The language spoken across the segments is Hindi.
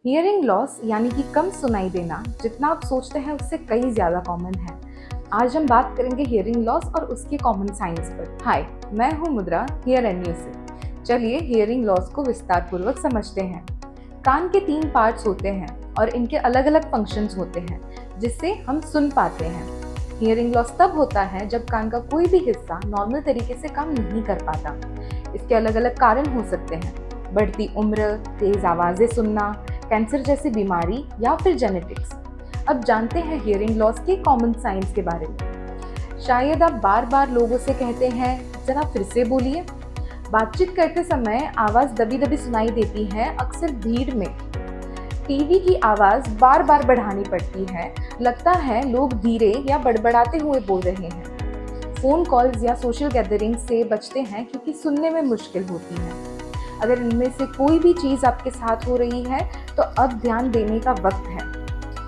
हियरिंग लॉस यानी कि कम सुनाई देना जितना आप सोचते हैं उससे कई ज़्यादा कॉमन है। आज हम बात करेंगे हियरिंग लॉस और उसके कॉमन साइंस पर। हाय, मैं हूँ मुद्रा हियर एंड न्यू से। चलिए हियरिंग लॉस को विस्तार पूर्वक समझते हैं। कान के 3 पार्ट्स होते हैं और इनके अलग अलग फंक्शंस होते हैं जिससे हम सुन पाते हैं। हियरिंग लॉस तब होता है जब कान का कोई भी हिस्सा नॉर्मल तरीके से काम नहीं कर पाता। इसके अलग अलग कारण हो सकते हैं: बढ़ती उम्र, तेज आवाज़ें सुनना, कैंसर जैसी बीमारी या फिर जेनेटिक्स। अब जानते हैं हियरिंग लॉस के कॉमन साइंस के बारे में। शायद आप बार बार लोगों से कहते हैं, जरा फिर से बोलिए। बातचीत करते समय आवाज़ दबी दबी सुनाई देती है, अक्सर भीड़ में। टीवी की आवाज़ बार बार बढ़ानी पड़ती है, लगता है लोग धीरे या बड़बड़ाते हुए बोल रहे हैं। फ़ोन कॉल्स या सोशल गैदरिंग से बचते हैं क्योंकि सुनने में मुश्किल होती है। अगर इनमें से कोई भी चीज़ आपके साथ हो रही है तो अब ध्यान देने का वक्त है।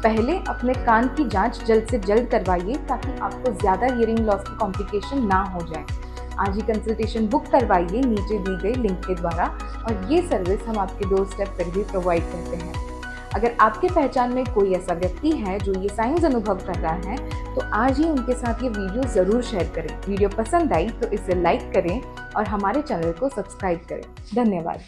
पहले अपने कान की जांच जल्द से जल्द करवाइए ताकि आपको ज़्यादा हियरिंग लॉस की कॉम्प्लिकेशन ना हो जाए। आज ही कंसल्टेशन बुक करवाइए नीचे दी गई लिंक के द्वारा, और ये सर्विस हम आपके डोर स्टेप पर भी प्रोवाइड करते हैं। अगर आपके पहचान में कोई ऐसा व्यक्ति है जो ये साइंस अनुभव कर रहा है तो आज ही उनके साथ ये वीडियो ज़रूर शेयर करें। वीडियो पसंद आई तो इसे लाइक करें और हमारे चैनल को सब्सक्राइब करें। धन्यवाद।